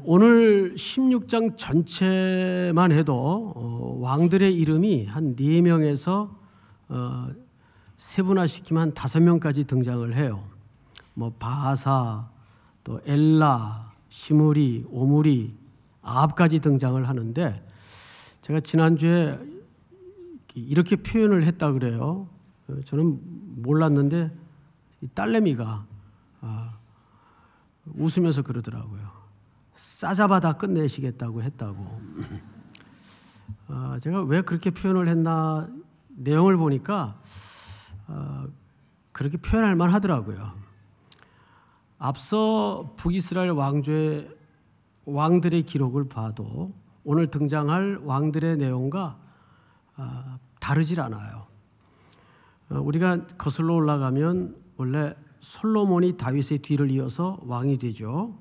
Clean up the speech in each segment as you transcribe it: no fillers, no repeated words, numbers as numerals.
오늘 16장 전체만 해도 왕들의 이름이 한 4명에서 세분화시키면 한 5명까지 등장을 해요. 뭐 바하사, 또 엘라, 시므리, 오므리, 아합까지 등장을 하는데, 제가 지난주에 이렇게 표현을 했다 그래요. 저는 몰랐는데 딸내미가 웃으면서 그러더라고요. 싸잡아다 끝내시겠다고 했다고. 제가 왜 그렇게 표현을 했나 내용을 보니까 그렇게 표현할 만 하더라고요. 앞서 북이스라엘 왕조의 왕들의 기록을 봐도 오늘 등장할 왕들의 내용과 다르질 않아요. 우리가 거슬러 올라가면 원래 솔로몬이 다윗의 뒤를 이어서 왕이 되죠.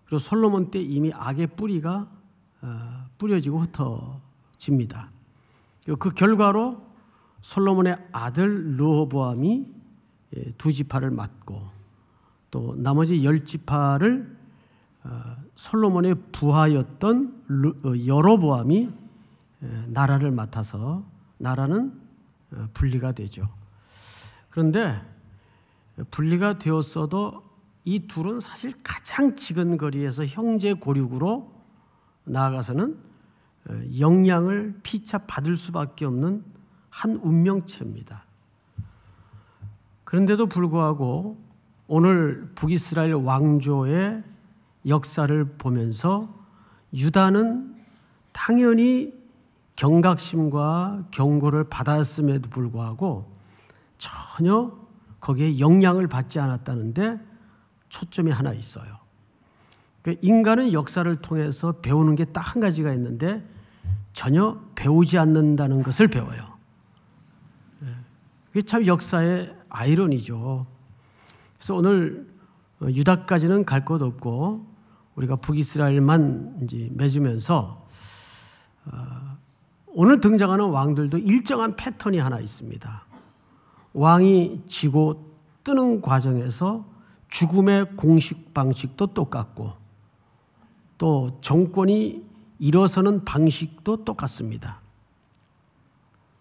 그리고 솔로몬 때 이미 악의 뿌리가 뿌려지고 흩어집니다. 그 결과로 솔로몬의 아들 르호보암이 2지파를 맡고, 또 나머지 10지파를 솔로몬의 부하였던 여로보암이 나라를 맡아서 나라는 분리가 되죠. 그런데 분리가 되었어도 이 둘은 사실 가장 지근거리에서 형제 고륙으로 나아가서는 영향을 피차 받을 수밖에 없는 한 운명체입니다. 그런데도 불구하고 오늘 북이스라엘 왕조의 역사를 보면서 유다는 당연히 경각심과 경고를 받았음에도 불구하고 전혀 거기에 영향을 받지 않았다는데 초점이 하나 있어요. 인간은 역사를 통해서 배우는 게 딱 한 가지가 있는데 전혀 배우지 않는다는 것을 배워요. 그게 참 역사의 아이러니죠. 그래서 오늘 유다까지는 갈 것 없고 우리가 북이스라엘만 이제 맺으면서 오늘 등장하는 왕들도 일정한 패턴이 하나 있습니다. 왕이 지고 뜨는 과정에서 죽음의 공식 방식도 똑같고, 또 정권이 일어서는 방식도 똑같습니다.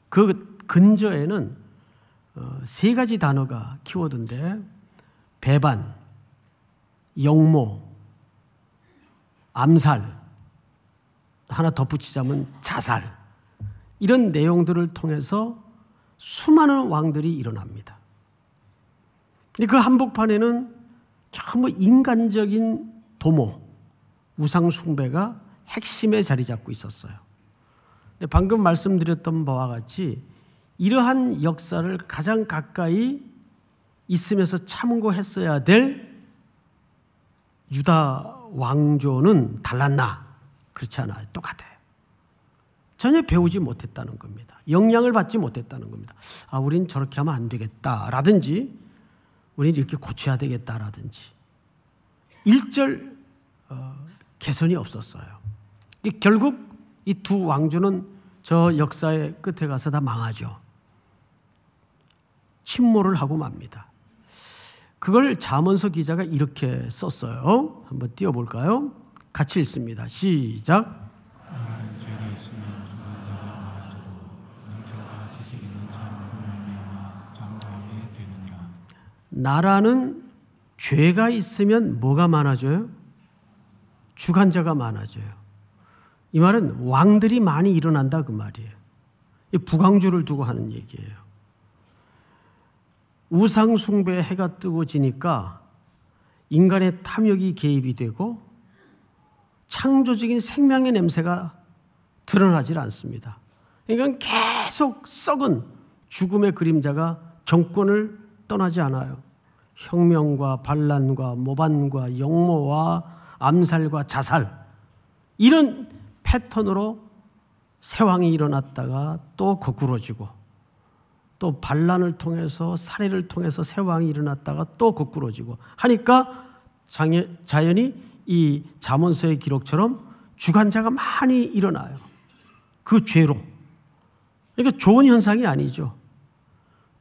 그 근저에는 3가지 단어가 키워드인데, 배반, 영모, 암살, 하나 덧붙이자면 자살, 이런 내용들을 통해서 수많은 왕들이 일어납니다. 근데 그 한복판에는 전부 인간적인 도모, 우상 숭배가 핵심에 자리 잡고 있었어요. 근데 방금 말씀드렸던 바와 같이 이러한 역사를 가장 가까이 있으면서 참고했어야 될 유다 왕조는 달랐나? 그렇지 않아요. 똑같아요. 전혀 배우지 못했다는 겁니다. 영향을 받지 못했다는 겁니다. 우린 저렇게 하면 안 되겠다라든지, 우린 이렇게 고쳐야 되겠다라든지, 일절 개선이 없었어요. 결국 이 2 왕조는 저 역사의 끝에 가서 다 망하죠. 침몰을 하고 맙니다. 그걸 잠언서 기자가 이렇게 썼어요. 한번 띄워볼까요? 같이 읽습니다. 시작. 나라는 죄가 있으면 죽은 자가 많아져도 명철과 지식 있는 사람으로 말미암아 장구하게 되느니라. 나라는 죄가 있으면 뭐가 많아져요? 주관자가 많아져요. 이 말은 왕들이 많이 일어난다 그 말이에요. 이 북왕조를 두고 하는 얘기예요. 우상 숭배에 해가 뜨고 지니까 인간의 탐욕이 개입이 되고 창조적인 생명의 냄새가 드러나질 않습니다. 그러니까 계속 썩은 죽음의 그림자가 정권을 떠나지 않아요. 혁명과 반란과 모반과 영모와 암살과 자살, 이런 패턴으로 세왕이 일어났다가 또 거꾸로지고, 또 반란을 통해서 살해를 통해서 세왕이 일어났다가 또 거꾸로지고 하니까 자연히 이 잠언서의 기록처럼 주관자가 많이 일어나요. 그 죄로. 그러니까 좋은 현상이 아니죠.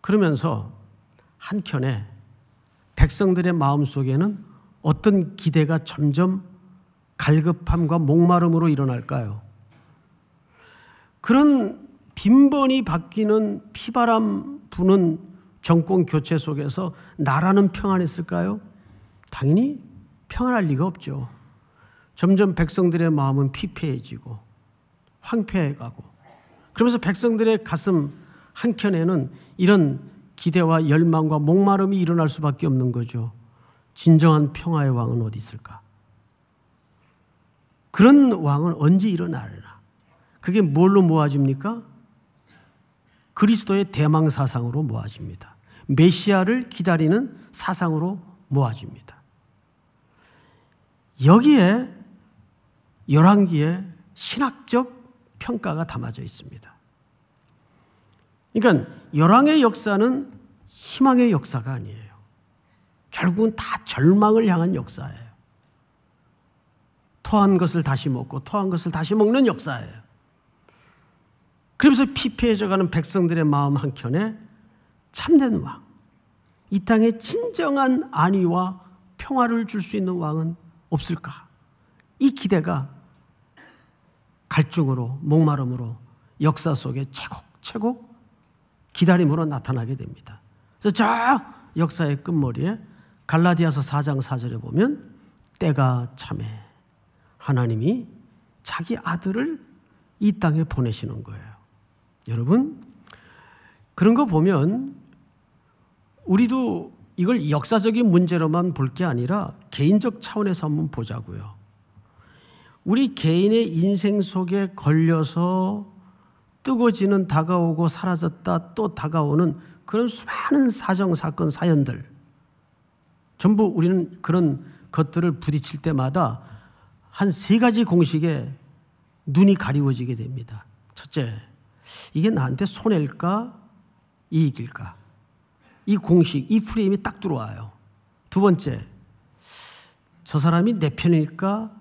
그러면서 한켠에 백성들의 마음속에는 어떤 기대가 점점 갈급함과 목마름으로 일어날까요? 그런 빈번히 바뀌는 피바람 부는 정권 교체 속에서 나라는 평안했을까요? 당연히 평안할 리가 없죠. 점점 백성들의 마음은 피폐해지고 황폐해가고, 그러면서 백성들의 가슴 한켠에는 이런 기대와 열망과 목마름이 일어날 수밖에 없는 거죠. 진정한 평화의 왕은 어디 있을까? 그런 왕은 언제 일어나려나? 그게 뭘로 모아집니까? 그리스도의 대망 사상으로 모아집니다. 메시아를 기다리는 사상으로 모아집니다. 여기에 열왕기에 신학적 평가가 담아져 있습니다. 그러니까 열왕의 역사는 희망의 역사가 아니에요. 결국은 다 절망을 향한 역사예요. 토한 것을 다시 먹고 토한 것을 다시 먹는 역사예요. 그러면서 피폐해져가는 백성들의 마음 한켠에 참된 왕, 이 땅에 진정한 안위와 평화를 줄 수 있는 왕은 없을까? 이 기대가 갈증으로 목마름으로 역사 속에 채곡채곡 기다림으로 나타나게 됩니다. 그래서 저 역사의 끝머리에 갈라디아서 4장 4절에 보면 때가 참에 하나님이 자기 아들을 이 땅에 보내시는 거예요. 여러분, 그런 거 보면 우리도 이걸 역사적인 문제로만 볼 게 아니라 개인적 차원에서 한번 보자고요. 우리 개인의 인생 속에 걸려서 뜨거워지는, 다가오고 사라졌다 또 다가오는 그런 수많은 사정, 사건, 사연들, 전부 우리는 그런 것들을 부딪힐 때마다 한 3가지 공식에 눈이 가리워지게 됩니다. 첫째, 이게 나한테 손해일까 이익일까? 이 공식, 이 프레임이 딱 들어와요. 두 번째, 저 사람이 내 편일까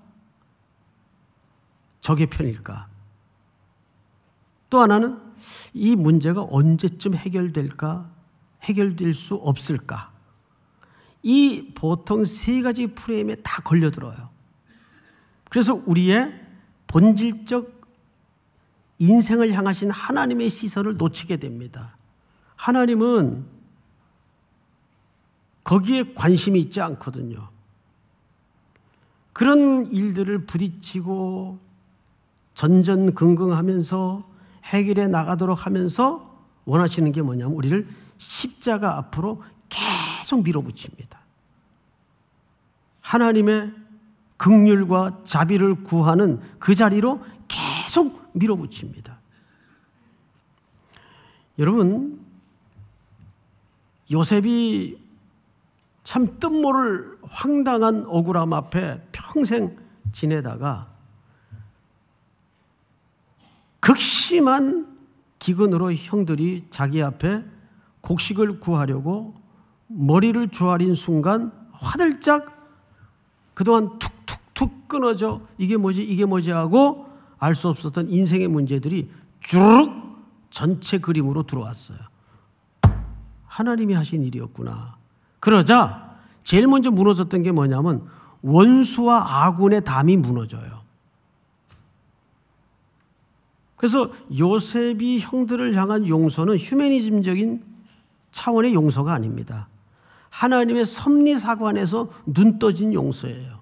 적의 편일까? 또 하나는 이 문제가 언제쯤 해결될까? 해결될 수 없을까? 이 보통 3가지 프레임에 다 걸려들어요. 그래서 우리의 본질적 인생을 향하신 하나님의 시선을 놓치게 됩니다. 하나님은 거기에 관심이 있지 않거든요. 그런 일들을 부딪히고 전전긍긍하면서 해결해 나가도록 하면서 원하시는 게 뭐냐면 우리를 십자가 앞으로 계속 밀어붙입니다. 하나님의 긍휼과 자비를 구하는 그 자리로 계속 밀어붙입니다. 여러분, 요셉이 참 뜻모를 황당한 억울함 앞에 평생 지내다가 극심한 기근으로 형들이 자기 앞에 곡식을 구하려고 머리를 조아린 순간 화들짝 그동안 툭툭툭 끊어져 이게 뭐지 하고 알 수 없었던 인생의 문제들이 주르륵 전체 그림으로 들어왔어요. 하나님이 하신 일이었구나. 그러자 제일 먼저 무너졌던 게 뭐냐면 원수와 아군의 담이 무너져요. 그래서 요셉이 형들을 향한 용서는 휴머니즘적인 차원의 용서가 아닙니다. 하나님의 섭리사관에서 눈 떠진 용서예요.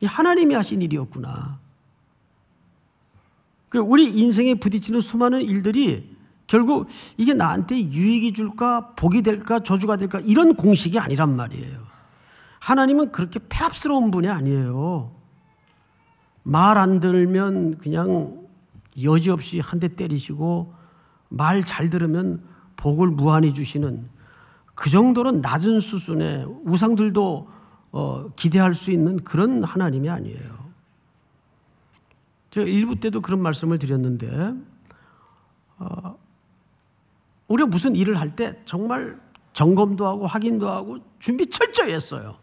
이 하나님이 하신 일이었구나. 우리 인생에 부딪히는 수많은 일들이 결국 이게 나한테 유익이 줄까 복이 될까 저주가 될까 이런 공식이 아니란 말이에요. 하나님은 그렇게 패랍스러운 분이 아니에요. 말 안 들으면 그냥 여지없이 한 대 때리시고 말 잘 들으면 복을 무한히 주시는 그 정도로 낮은 수준의 우상들도 기대할 수 있는 그런 하나님이 아니에요. 제가 1부 때도 그런 말씀을 드렸는데 우리가 무슨 일을 할 때 정말 점검도 하고 확인도 하고 준비 철저히 했어요.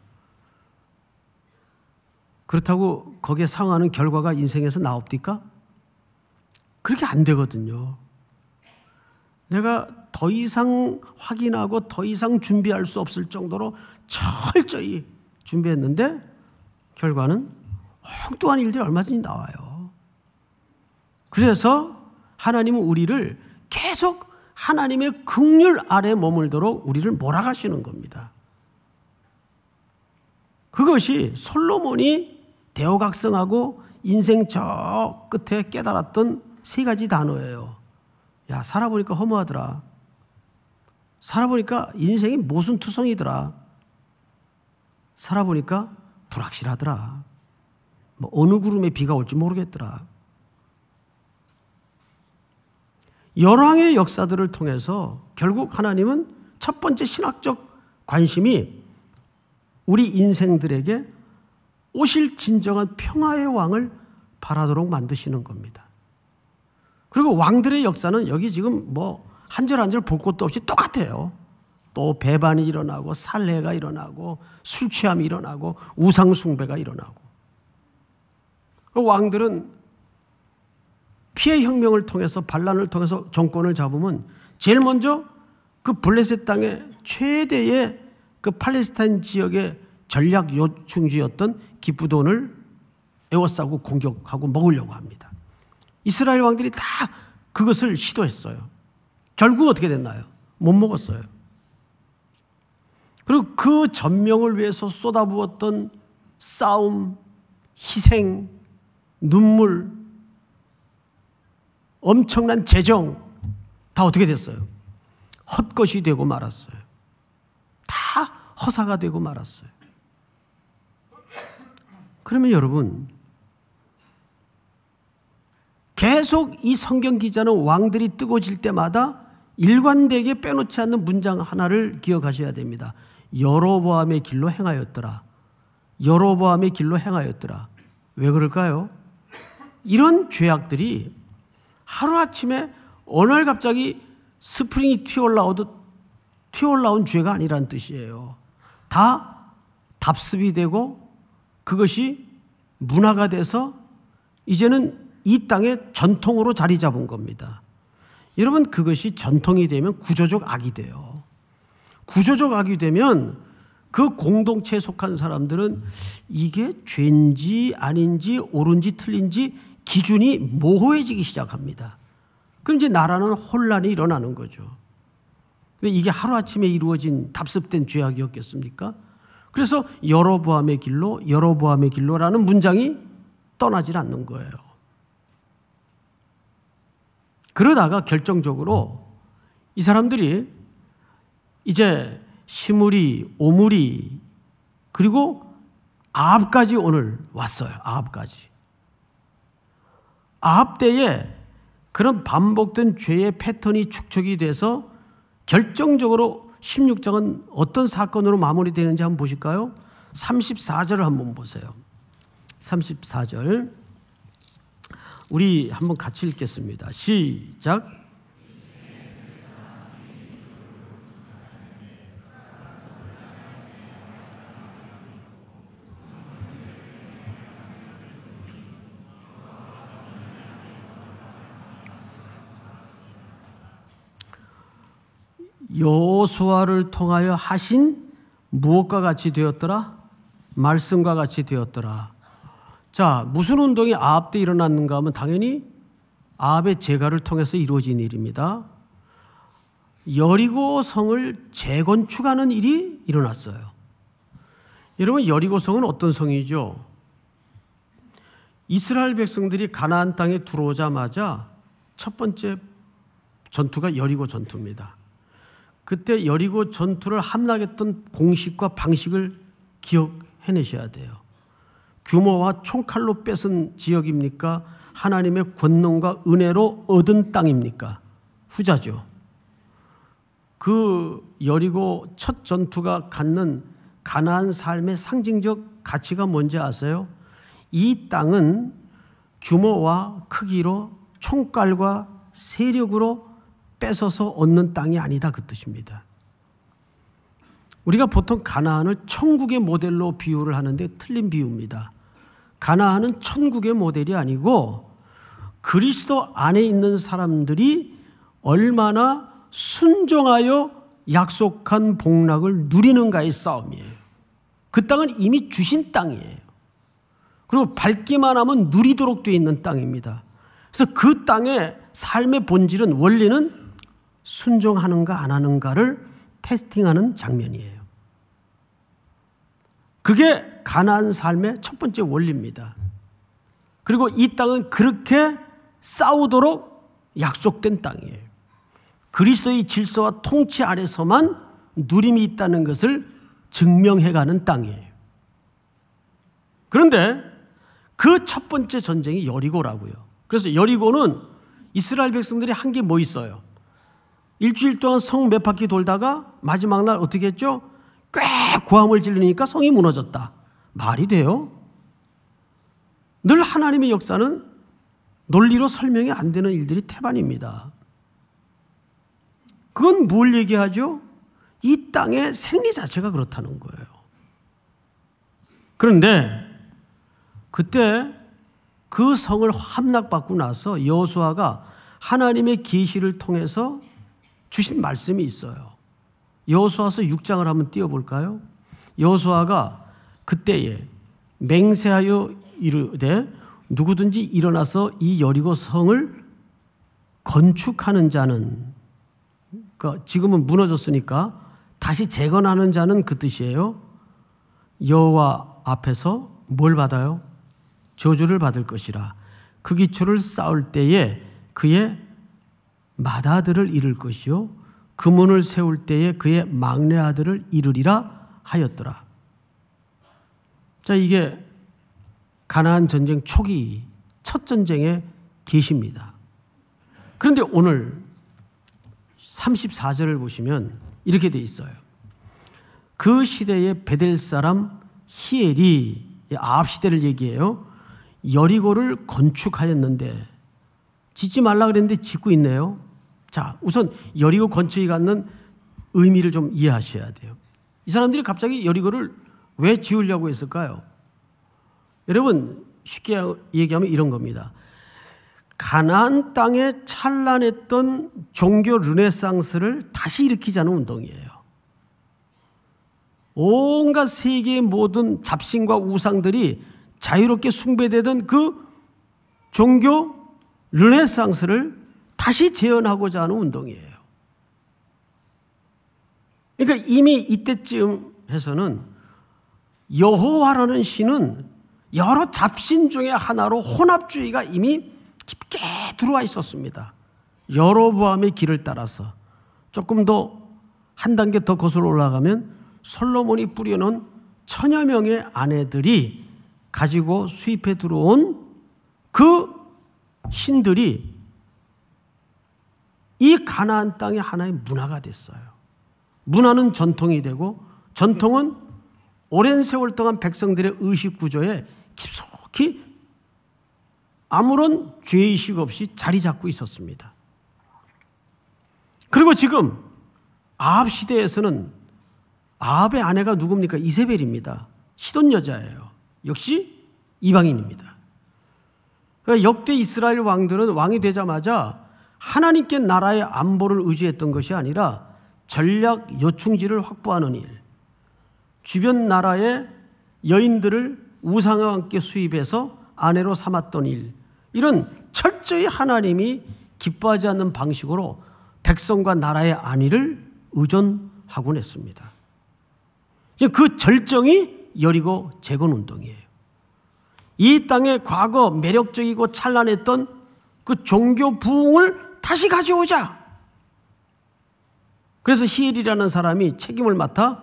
그렇다고 거기에 상응하는 결과가 인생에서 나옵니까? 그렇게 안 되거든요. 내가 더 이상 확인하고 더 이상 준비할 수 없을 정도로 철저히 준비했는데 결과는 엉뚱한 일들이 얼마든지 나와요. 그래서 하나님은 우리를 계속 하나님의 긍휼 아래 머물도록 우리를 몰아가시는 겁니다. 그것이 솔로몬이 대오각성하고 인생 저 끝에 깨달았던 세 가지 단어예요. 야, 살아보니까 허무하더라. 살아보니까 인생이 모순투성이더라. 살아보니까 불확실하더라. 뭐 어느 구름에 비가 올지 모르겠더라. 열왕의 역사들을 통해서 결국 하나님은 첫 번째 신학적 관심이 우리 인생들에게 오실 진정한 평화의 왕을 바라도록 만드시는 겁니다. 그리고 왕들의 역사는 여기 지금 뭐 한 절 한 절 볼 것도 없이 똑같아요. 또 배반이 일어나고 살해가 일어나고 술 취함이 일어나고 우상 숭배가 일어나고. 왕들은 피해 혁명을 통해서 반란을 통해서 정권을 잡으면 제일 먼저 그 블레셋 땅의 최대의 그 팔레스타인 지역의 전략 요충지였던 기브돈을 에워싸고 공격하고 먹으려고 합니다. 이스라엘 왕들이 다 그것을 시도했어요. 결국 어떻게 됐나요? 못 먹었어요. 그리고 그 전명을 위해서 쏟아부었던 싸움, 희생, 눈물, 엄청난 재정 다 어떻게 됐어요? 헛것이 되고 말았어요. 다 허사가 되고 말았어요. 그러면 여러분, 계속 이 성경 기자는 왕들이 뜨거워질 때마다 일관되게 빼놓지 않는 문장 하나를 기억하셔야 됩니다. 여로보암의 길로 행하였더라. 여로보암의 길로 행하였더라. 왜 그럴까요? 이런 죄악들이 하루아침에 어느 날 갑자기 스프링이 튀어올라오듯 튀어올라온 죄가 아니란 뜻이에요. 다 답습이 되고 그것이 문화가 돼서 이제는 이 땅의 전통으로 자리 잡은 겁니다. 여러분, 그것이 전통이 되면 구조적 악이 돼요. 구조적 악이 되면 그 공동체에 속한 사람들은 이게 죄인지 아닌지 옳은지 틀린지 기준이 모호해지기 시작합니다. 그럼 이제 나라는 혼란이 일어나는 거죠. 이게 하루아침에 이루어진 답습된 죄악이었겠습니까? 그래서 여로보암의 길로 여로보암의 길로라는 문장이 떠나질 않는 거예요. 그러다가 결정적으로 이 사람들이 이제 시므리, 오므리 그리고 아합까지 오늘 왔어요. 아합까지. 아합 때에 그런 반복된 죄의 패턴이 축적이 돼서 결정적으로 16장은 어떤 사건으로 마무리되는지 한번 보실까요? 34절을 한번 보세요. 34절 우리 한번 같이 읽겠습니다. 시작. 여호수아를 통하여 하신 무엇과 같이 되었더라? 말씀과 같이 되었더라. 자, 무슨 운동이 아합 때 일어났는가 하면 당연히 아합의 재가를 통해서 이루어진 일입니다. 여리고 성을 재건축하는 일이 일어났어요. 여러분, 여리고 성은 어떤 성이죠? 이스라엘 백성들이 가나안 땅에 들어오자마자 첫 번째 전투가 여리고 전투입니다. 그때 여리고 전투를 함락했던 공식과 방식을 기억해내셔야 돼요. 규모와 총칼로 뺏은 지역입니까? 하나님의 권능과 은혜로 얻은 땅입니까? 후자죠. 그 여리고 첫 전투가 갖는 가나안 삶의 상징적 가치가 뭔지 아세요? 이 땅은 규모와 크기로 총칼과 세력으로 뺏어서 얻는 땅이 아니다, 그 뜻입니다. 우리가 보통 가나안을 천국의 모델로 비유를 하는데 틀린 비유입니다. 가나안은 천국의 모델이 아니고 그리스도 안에 있는 사람들이 얼마나 순종하여 약속한 복락을 누리는가의 싸움이에요. 그 땅은 이미 주신 땅이에요. 그리고 밟기만 하면 누리도록 되어 있는 땅입니다. 그래서 그 땅의 삶의 본질은, 원리는 순종하는가 안 하는가를 테스팅하는 장면이에요. 그게 가나안 삶의 첫 번째 원리입니다. 그리고 이 땅은 그렇게 싸우도록 약속된 땅이에요. 그리스도의 질서와 통치 아래서만 누림이 있다는 것을 증명해가는 땅이에요. 그런데 그 첫 번째 전쟁이 여리고라고요. 그래서 여리고는 이스라엘 백성들이 한 게 뭐 있어요? 일주일 동안 성 몇 바퀴 돌다가 마지막 날 어떻게 했죠? 꽤 고함을 지르니까 성이 무너졌다. 말이 돼요? 늘 하나님의 역사는 논리로 설명이 안 되는 일들이 태반입니다. 그건 뭘 얘기하죠? 이 땅의 생리 자체가 그렇다는 거예요. 그런데 그때 그 성을 함락받고 나서 여호수아가 하나님의 계시를 통해서 주신 말씀이 있어요. 여호수아서 6장을 한번 띄워볼까요? 여호수아가 그때에 맹세하여 이르되 누구든지 일어나서 이 여리고 성을 건축하는 자는, 그러니까 지금은 무너졌으니까 다시 재건하는 자는 그 뜻이에요. 여호와 앞에서 뭘 받아요? 저주를 받을 것이라. 그 기초를 쌓을 때에 그의 맏아들을 이룰 것이요 그 문을 세울 때에 그의 막내 아들을 이루리라 하였더라. 자, 이게 가나안 전쟁 초기 첫 전쟁의 계시입니다. 그런데 오늘 34절을 보시면 이렇게 돼 있어요. 그 시대의 베델 사람 히엘이, 아합 시대를 얘기해요. 여리고를 건축하였는데, 짓지 말라 그랬는데 짓고 있네요. 자, 우선 여리고 건축이 갖는 의미를 좀 이해하셔야 돼요. 이 사람들이 갑자기 여리고를 왜 지으려고 했을까요? 여러분, 쉽게 얘기하면 이런 겁니다. 가나안 땅에 찬란했던 종교 르네상스를 다시 일으키자는 운동이에요. 온갖 세계의 모든 잡신과 우상들이 자유롭게 숭배되던 그 종교 르네상스를 다시 재현하고자 하는 운동이에요. 그러니까 이미 이때쯤 해서는 여호와라는 신은 여러 잡신 중에 하나로 혼합주의가 이미 깊게 들어와 있었습니다. 여로보암의 길을 따라서 조금 더 한 단계 더 거슬러 올라가면 솔로몬이 뿌려놓은 천여 명의 아내들이 가지고 수입해 들어온 그 신들이 이 가나안 땅의 하나의 문화가 됐어요. 문화는 전통이 되고, 전통은 오랜 세월 동안 백성들의 의식 구조에 깊숙이 아무런 죄의식 없이 자리 잡고 있었습니다. 그리고 지금 아합 시대에서는 아합의 아내가 누굽니까? 이세벨입니다. 시돈 여자예요. 역시 이방인입니다. 그러니까 역대 이스라엘 왕들은 왕이 되자마자 하나님께 나라의 안보를 의지했던 것이 아니라 전략 요충지를 확보하는 일, 주변 나라의 여인들을 우상과 함께 수입해서 아내로 삼았던 일, 이런 철저히 하나님이 기뻐하지 않는 방식으로 백성과 나라의 안위를 의존하곤 했습니다. 그 절정이 여리고 재건 운동이에요. 이 땅의 과거 매력적이고 찬란했던 그 종교 부흥을 다시 가져오자. 그래서 히엘이라는 사람이 책임을 맡아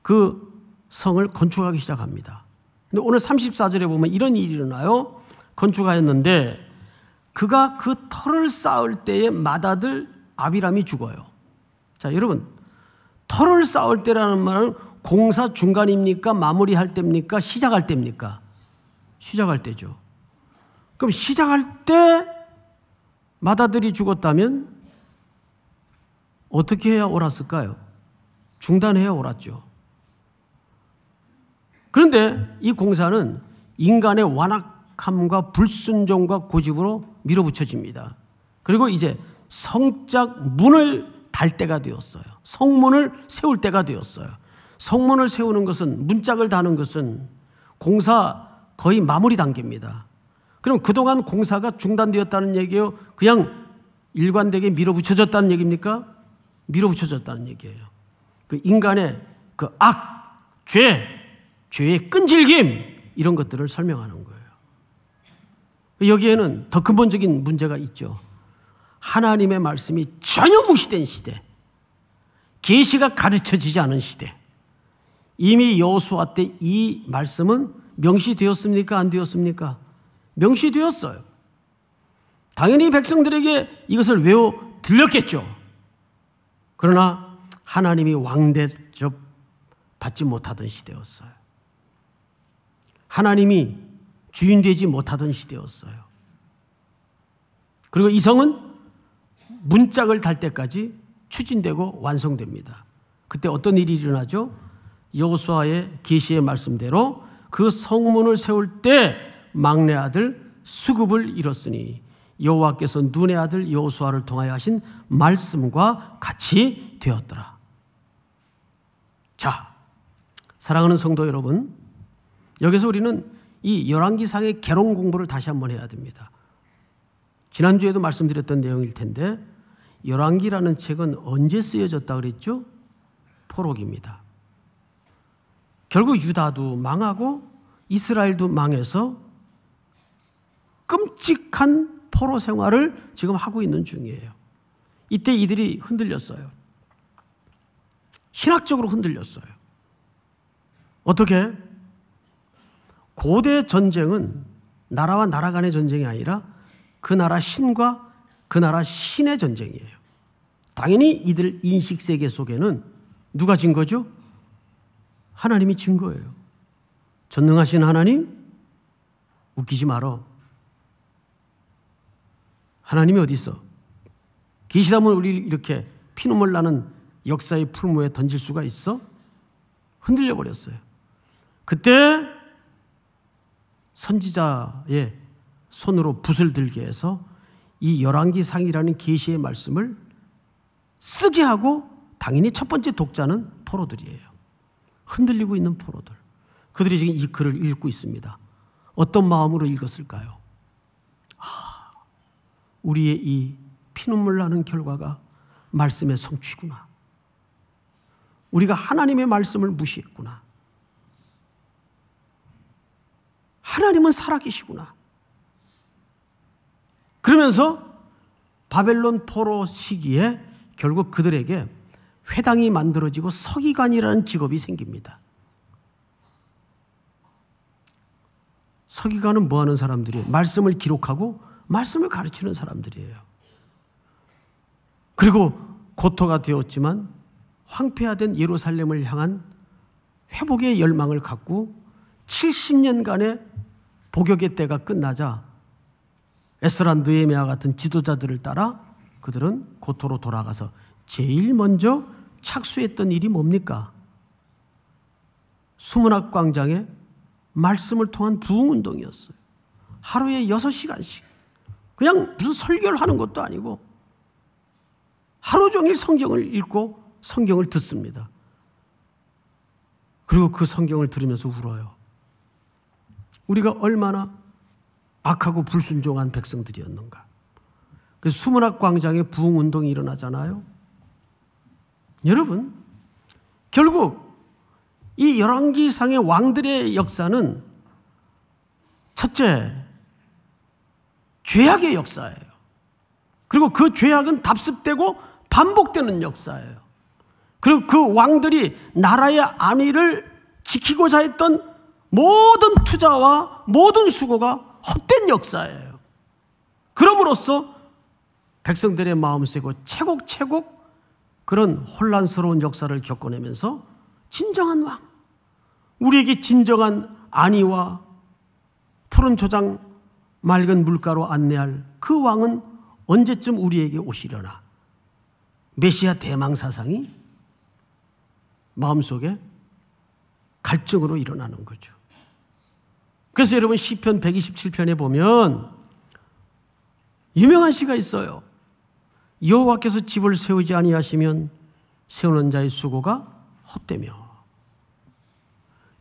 그 성을 건축하기 시작합니다. 근데 오늘 34절에 보면 이런 일이 일어나요. 건축하였는데 그가 그 터를 쌓을 때에 맏아들 아비람이 죽어요. 자, 여러분, 터를 쌓을 때라는 말은 공사 중간입니까? 마무리할 때입니까? 시작할 때입니까? 시작할 때죠. 그럼 시작할 때 맏아들이 죽었다면 어떻게 해야 옳았을까요? 중단해야 옳았죠. 그런데 이 공사는 인간의 완악함과 불순종과 고집으로 밀어붙여집니다. 그리고 이제 성작 문을 달 때가 되었어요. 성문을 세울 때가 되었어요. 성문을 세우는 것은, 문짝을 다는 것은 공사 거의 마무리 단계입니다. 그럼 그동안 공사가 중단되었다는 얘기예요? 그냥 일관되게 밀어붙여졌다는 얘기입니까? 밀어붙여졌다는 얘기예요. 그 인간의 그 악, 죄의 끈질김, 이런 것들을 설명하는 거예요. 여기에는 더 근본적인 문제가 있죠. 하나님의 말씀이 전혀 무시된 시대, 계시가 가르쳐지지 않은 시대. 이미 여호수아 때 이 말씀은 명시되었습니까? 안 되었습니까? 명시되었어요. 당연히 백성들에게 이것을 외워 들렸겠죠. 그러나 하나님이 왕대접 받지 못하던 시대였어요. 하나님이 주인 되지 못하던 시대였어요. 그리고 이 성은 문짝을 달 때까지 추진되고 완성됩니다. 그때 어떤 일이 일어나죠? 여호수아의 계시의 말씀대로 그 성문을 세울 때 막내 아들 수굽을 잃었으니 여호와께서 눈의 아들 여호수아를 통하여 하신 말씀과 같이 되었더라. 자, 사랑하는 성도 여러분, 여기서 우리는 이 열왕기상의 개론 공부를 다시 한번 해야 됩니다. 지난주에도 말씀드렸던 내용일 텐데 열왕기라는 책은 언제 쓰여졌다 그랬죠? 포로기입니다. 결국 유다도 망하고 이스라엘도 망해서 끔찍한 포로 생활을 지금 하고 있는 중이에요. 이때 이들이 흔들렸어요. 신학적으로 흔들렸어요. 어떻게? 고대 전쟁은 나라와 나라 간의 전쟁이 아니라 그 나라 신과 그 나라 신의 전쟁이에요. 당연히 이들 인식세계 속에는 누가 진 거죠? 하나님이 진 거예요. 전능하신 하나님? 웃기지 말어. 하나님이 어디 있어? 계시다면 우리를 이렇게 피눈물 나는 역사의 풀무에 던질 수가 있어? 흔들려 버렸어요. 그때 선지자의 손으로 붓을 들게 해서 이 열왕기상이라는 계시의 말씀을 쓰게 하고 당연히 첫 번째 독자는 포로들이에요. 흔들리고 있는 포로들. 그들이 지금 이 글을 읽고 있습니다. 어떤 마음으로 읽었을까요? 우리의 이 피눈물 나는 결과가 말씀의 성취구나. 우리가 하나님의 말씀을 무시했구나. 하나님은 살아계시구나. 그러면서 바벨론 포로 시기에 결국 그들에게 회당이 만들어지고 서기관이라는 직업이 생깁니다. 서기관은 뭐 하는 사람들이에요? 말씀을 기록하고 말씀을 가르치는 사람들이에요. 그리고 고토가 되었지만 황폐화된 예루살렘을 향한 회복의 열망을 갖고 70년간의 복역의 때가 끝나자 에스라 느헤미야 같은 지도자들을 따라 그들은 고토로 돌아가서 제일 먼저 착수했던 일이 뭡니까? 수문학 광장에 말씀을 통한 부흥운동이었어요. 하루에 6시간씩. 그냥 무슨 설교를 하는 것도 아니고 하루 종일 성경을 읽고 성경을 듣습니다. 그리고 그 성경을 들으면서 울어요. 우리가 얼마나 악하고 불순종한 백성들이었는가. 그래서 수문학 광장에 부흥운동이 일어나잖아요. 여러분, 결국 이 열왕기상의 왕들의 역사는 첫째, 죄악의 역사예요. 그리고 그 죄악은 답습되고 반복되는 역사예요. 그리고 그 왕들이 나라의 안위를 지키고자 했던 모든 투자와 모든 수고가 헛된 역사예요. 그럼으로써 백성들의 마음속에 채곡채곡 그런 혼란스러운 역사를 겪어내면서 진정한 왕, 우리에게 진정한 안위와 푸른 초장 맑은 물가로 안내할 그 왕은 언제쯤 우리에게 오시려나. 메시아 대망 사상이 마음속에 갈증으로 일어나는 거죠. 그래서 여러분 시편 127편에 보면 유명한 시가 있어요. 여호와께서 집을 세우지 아니하시면 세우는 자의 수고가 헛되며.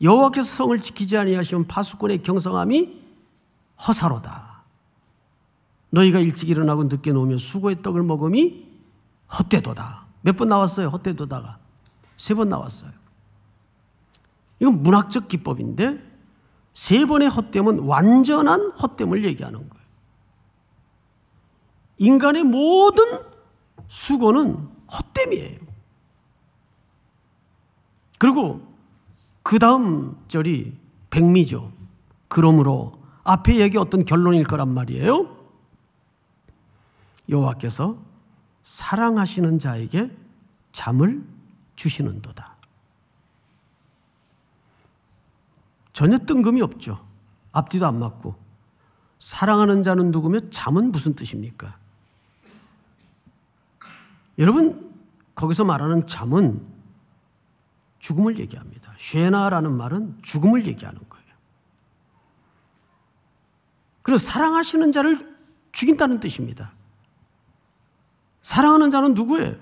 여호와께서 성을 지키지 아니하시면 파수꾼의 경성함이 허사로다. 너희가 일찍 일어나고 늦게 놓으며 수고의 떡을 먹음이 헛되도다. 몇 번 나왔어요? 헛되도다가 3번 나왔어요. 이건 문학적 기법인데 3번의 헛됨은 완전한 헛됨을 얘기하는 거예요. 인간의 모든 수고는 헛됨이에요. 그리고 그 다음 절이 백미죠. 그러므로 앞에 얘기 어떤 결론일 거란 말이에요. 여호와께서 사랑하시는 자에게 잠을 주시는도다. 전혀 뜬금이 없죠. 앞뒤도 안 맞고. 사랑하는 자는 누구며 잠은 무슨 뜻입니까? 여러분, 거기서 말하는 잠은 죽음을 얘기합니다. 쉐나라는 말은 죽음을 얘기하는 거예요. 그래서 사랑하시는 자를 죽인다는 뜻입니다. 사랑하는 자는 누구예요?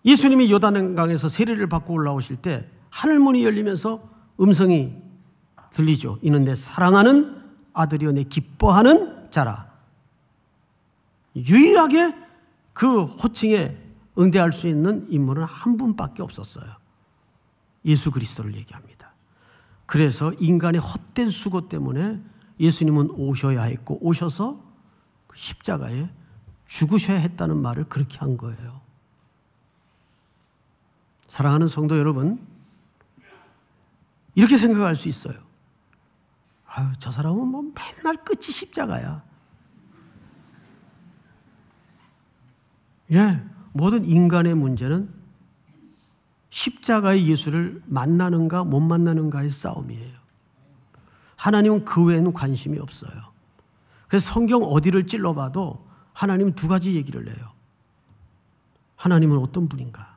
예수님이 요단강에서 세례를 받고 올라오실 때 하늘문이 열리면서 음성이 들리죠. 이는 내 사랑하는 아들이요 내 기뻐하는 자라. 유일하게 그 호칭에 응대할 수 있는 인물은 한 분밖에 없었어요. 예수 그리스도를 얘기합니다. 그래서 인간의 헛된 수고 때문에 예수님은 오셔야 했고 오셔서 십자가에 죽으셔야 했다는 말을 그렇게 한 거예요. 사랑하는 성도 여러분, 이렇게 생각할 수 있어요. 아유, 저 사람은 뭐 맨날 끝이 십자가야. 예, 모든 인간의 문제는 십자가의 예수를 만나는가 못 만나는가의 싸움이에요. 하나님은 그 외에는 관심이 없어요. 그래서 성경 어디를 찔러봐도 하나님은 2가지 얘기를 해요. 하나님은 어떤 분인가?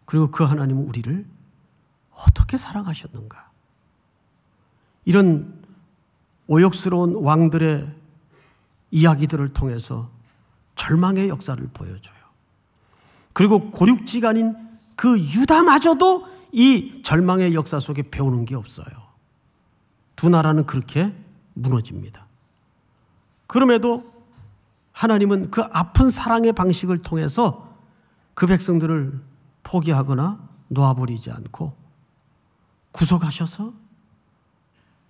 그리고 그 하나님은 우리를 어떻게 사랑하셨는가? 이런 오욕스러운 왕들의 이야기들을 통해서 절망의 역사를 보여줘요. 그리고 고륙지간인 그 유다마저도 이 절망의 역사 속에 배우는 게 없어요. 2 나라는 그렇게 무너집니다. 그럼에도 하나님은 그 아픈 사랑의 방식을 통해서 그 백성들을 포기하거나 놓아버리지 않고 구속하셔서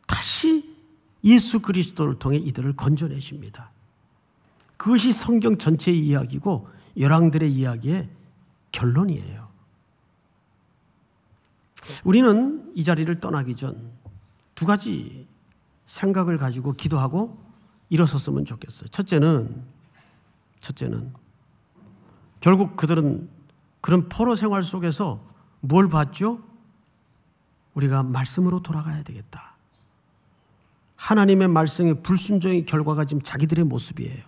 다시 예수 그리스도를 통해 이들을 건져내십니다. 그것이 성경 전체의 이야기고 열왕들의 이야기의 결론이에요. 우리는 이 자리를 떠나기 전 2가지 생각을 가지고 기도하고 일어섰으면 좋겠어요. 첫째는 결국 그들은 그런 포로 생활 속에서 뭘 봤죠? 우리가 말씀으로 돌아가야 되겠다. 하나님의 말씀의 불순종의 결과가 지금 자기들의 모습이에요.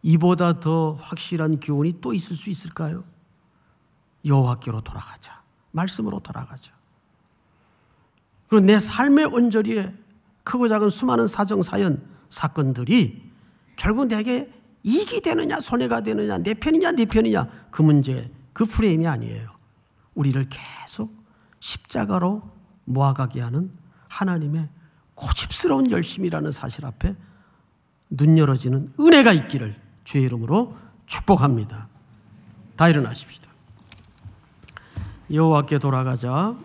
이보다 더 확실한 교훈이 또 있을 수 있을까요? 여호와께로 돌아가자. 말씀으로 돌아가자. 그리고 내 삶의 온전히에 크고 작은 수많은 사정사연 사건들이 결국 내게 이익이 되느냐 손해가 되느냐 내 편이냐 그 문제 그 프레임이 아니에요. 우리를 계속 십자가로 모아가게 하는 하나님의 고집스러운 열심이라는 사실 앞에 눈 열어지는 은혜가 있기를 주의 이름으로 축복합니다. 다 일어나십시다. 여호와께 돌아가자.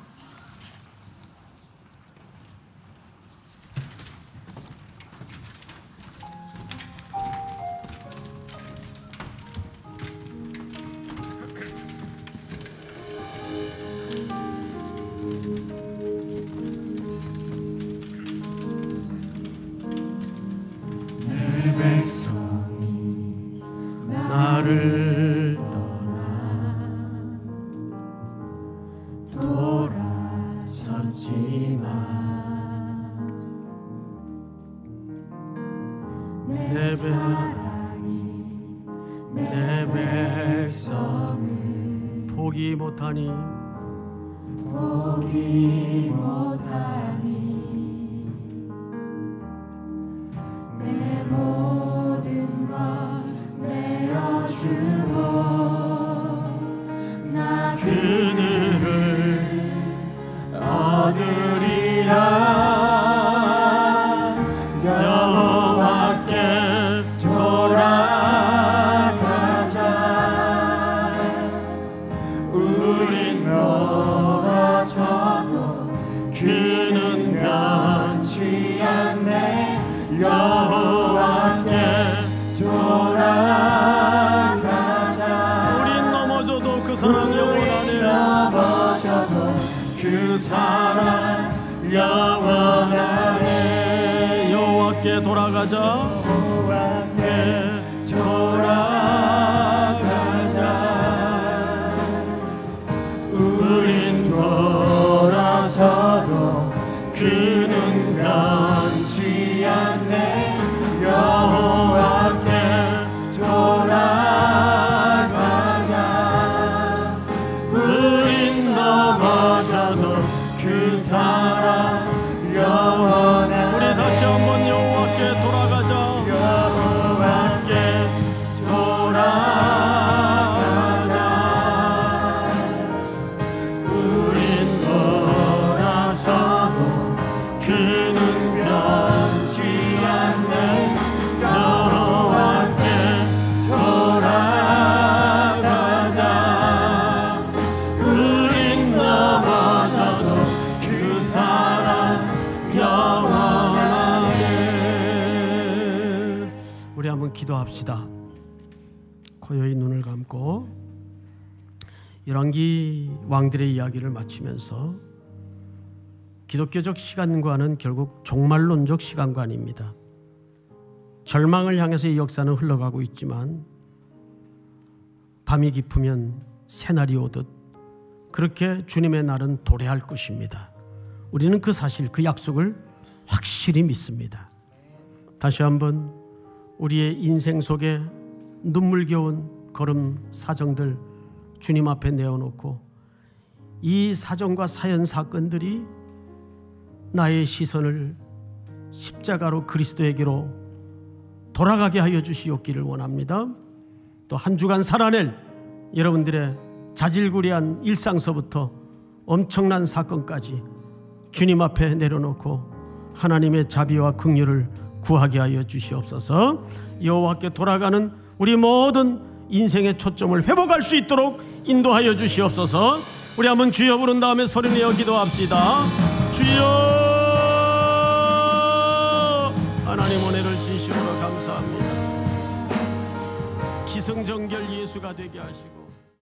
나를 돌아섰지만 내 사랑이 내 백성을 포기 못하니 내 모든 것 내어주고 나 그들 그 사랑 영원하네. 여호와께 돌아가자. 여호와께 돌아가자. 우린 돌아서도 그는 변치 않네. 여호와께 돌아가자. 우린 넘어져도 그 사랑 영원하네. 우리 다시 한번 여호와께 돌아가자. 여호와께 돌아가자. 우린 돌아서도 그는 변치 않네. 여호와께 돌아가자. 우린 넘어져도 그 사랑 영원하네. 우리 한번 기도합시다. 고요히 눈을 감고 열왕기 왕들의 이야기를 마치면서 기독교적 시간과는 결국 종말론적 시간관입니다. 절망을 향해서 이 역사는 흘러가고 있지만 밤이 깊으면 새날이 오듯 그렇게 주님의 날은 도래할 것입니다. 우리는 그 사실, 그 약속을 확실히 믿습니다. 다시 한번 우리의 인생 속에 눈물겨운 걸음 사정들 주님 앞에 내어놓고 이 사정과 사연 사건들이 나의 시선을 십자가로 그리스도에게로 돌아가게 하여 주시옵기를 원합니다. 또 한 주간 살아낼 여러분들의 자질구레한 일상서부터 엄청난 사건까지 주님 앞에 내려놓고 하나님의 자비와 긍휼을 구하게 하여 주시옵소서. 여호와께 돌아가는 우리 모든 인생의 초점을 회복할 수 있도록 인도하여 주시옵소서. 우리 한번 주여 부른 다음에 소리내어 기도합시다. 주여. 하나님 은혜를 진심으로 감사합니다. 기승전결 예수가 되게 하시고